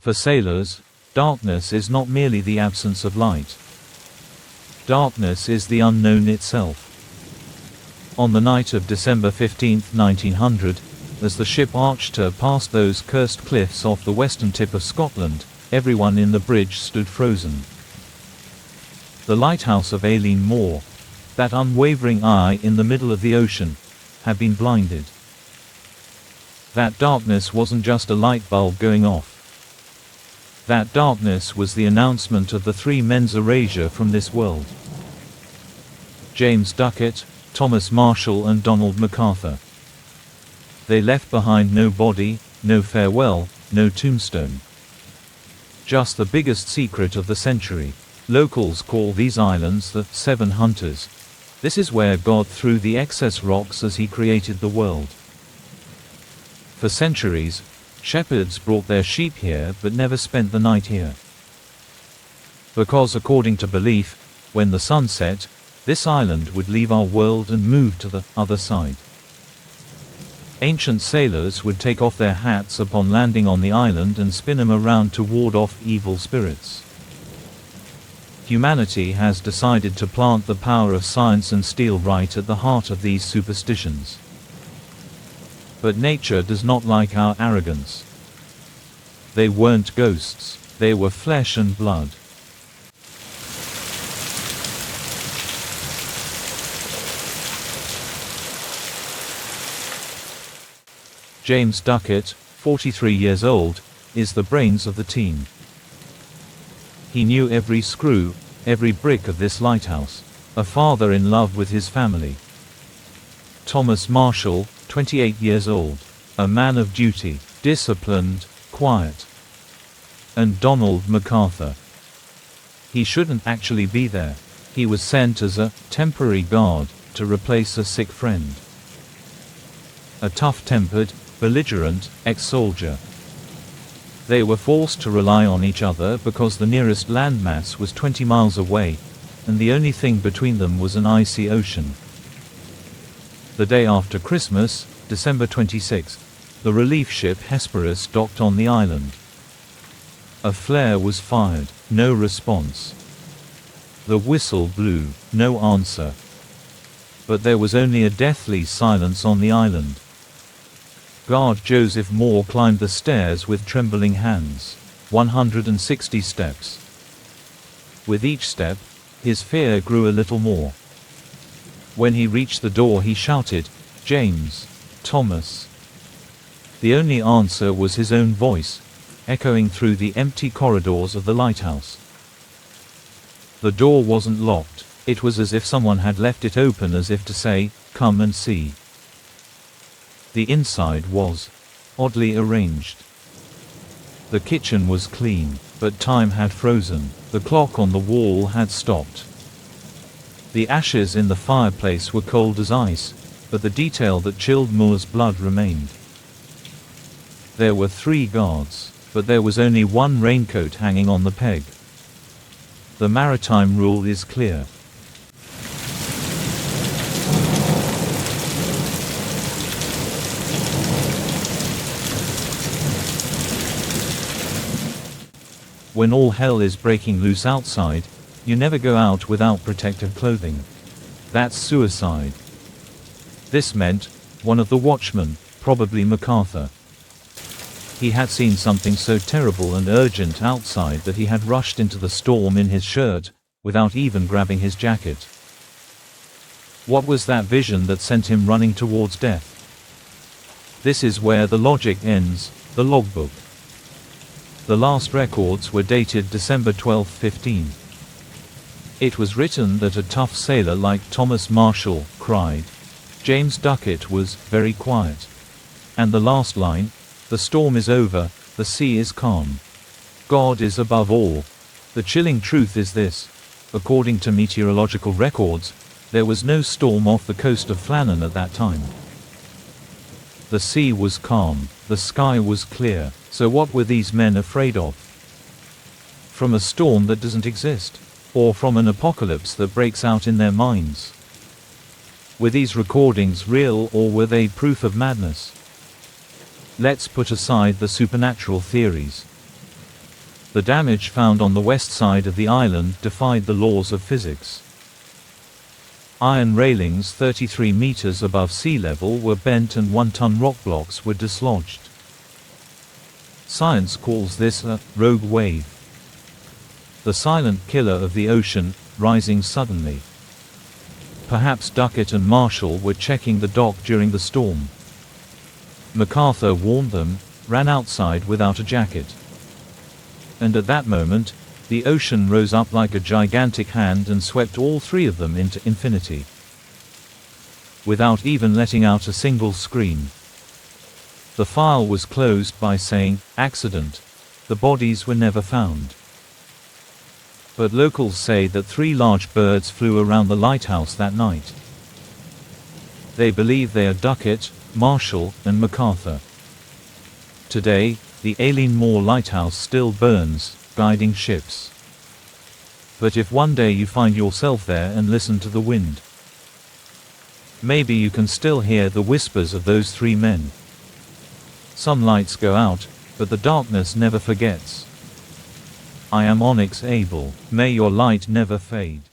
For sailors, darkness is not merely the absence of light. Darkness is the unknown itself. On the night of December 15, 1900, as the ship Archer passed those cursed cliffs off the western tip of Scotland, everyone in the bridge stood frozen. The lighthouse of Eilean Mòr, that unwavering eye in the middle of the ocean, had been blinded. That darkness wasn't just a light bulb going off. That darkness was the announcement of the three men's erasure from this world. James Duckett, Thomas Marshall and Donald MacArthur. They left behind no body, no farewell, no tombstone. Just the biggest secret of the century. Locals call these islands the Seven Hunters. This is where God threw the excess rocks as he created the world. For centuries, shepherds brought their sheep here but never spent the night here. Because according to belief, when the sun set, this island would leave our world and move to the other side. Ancient sailors would take off their hats upon landing on the island and spin them around to ward off evil spirits. Humanity has decided to plant the power of science and steel right at the heart of these superstitions. But nature does not like our arrogance. They weren't ghosts, they were flesh and blood. James Duckett, 43 years old, is the brains of the team. He knew every screw, every brick of this lighthouse, a father in love with his family. Thomas Marshall, 28 years old, a man of duty, disciplined, quiet. And Donald MacArthur. He shouldn't actually be there. He was sent as a temporary guard to replace a sick friend. A tough-tempered, belligerent ex-soldier. They were forced to rely on each other because the nearest landmass was 20 miles away, and the only thing between them was an icy ocean. The day after Christmas, December 26, the relief ship Hesperus docked on the island. A flare was fired, no response. The whistle blew, no answer. But there was only a deathly silence on the island. Guard Joseph Moore climbed the stairs with trembling hands. 160 steps. With each step, his fear grew a little more. When he reached the door he shouted, "James, Thomas." The only answer was his own voice, echoing through the empty corridors of the lighthouse. The door wasn't locked, it was as if someone had left it open as if to say, "Come and see." The inside was oddly arranged. The kitchen was clean, but time had frozen. The clock on the wall had stopped. The ashes in the fireplace were cold as ice, but the detail that chilled Moor's blood remained. There were 3 guards, but there was only one raincoat hanging on the peg. The maritime rule is clear. When all hell is breaking loose outside, you never go out without protective clothing. That's suicide. This meant, one of the watchmen, probably MacArthur. He had seen something so terrible and urgent outside that he had rushed into the storm in his shirt, without even grabbing his jacket. What was that vision that sent him running towards death? This is where the logic ends, the logbook. The last records were dated December 12, 15. It was written that a tough sailor like Thomas Marshall cried. James Duckett was very quiet. And the last line, "The storm is over, the sea is calm. God is above all." The chilling truth is this: according to meteorological records, there was no storm off the coast of Flannan at that time. The sea was calm, the sky was clear, so what were these men afraid of? From a storm that doesn't exist? Or from an apocalypse that breaks out in their minds? Were these recordings real or were they proof of madness? Let's put aside the supernatural theories. The damage found on the west side of the island defied the laws of physics. Iron railings 33 meters above sea level were bent and 1-ton rock blocks were dislodged. Science calls this a rogue wave. The silent killer of the ocean, rising suddenly. Perhaps Duckett and Marshall were checking the dock during the storm. MacArthur warned them, ran outside without a jacket. And at that moment, the ocean rose up like a gigantic hand and swept all three of them into infinity. Without even letting out a single scream. The file was closed by saying, "Accident." The bodies were never found. But locals say that 3 large birds flew around the lighthouse that night. They believe they are Duckett, Marshall, and MacArthur. Today, the Eilean Mòr lighthouse still burns, guiding ships. But if one day you find yourself there and listen to the wind, maybe you can still hear the whispers of those 3 men. Some lights go out, but the darkness never forgets. I am Onyx Abel. May your light never fade.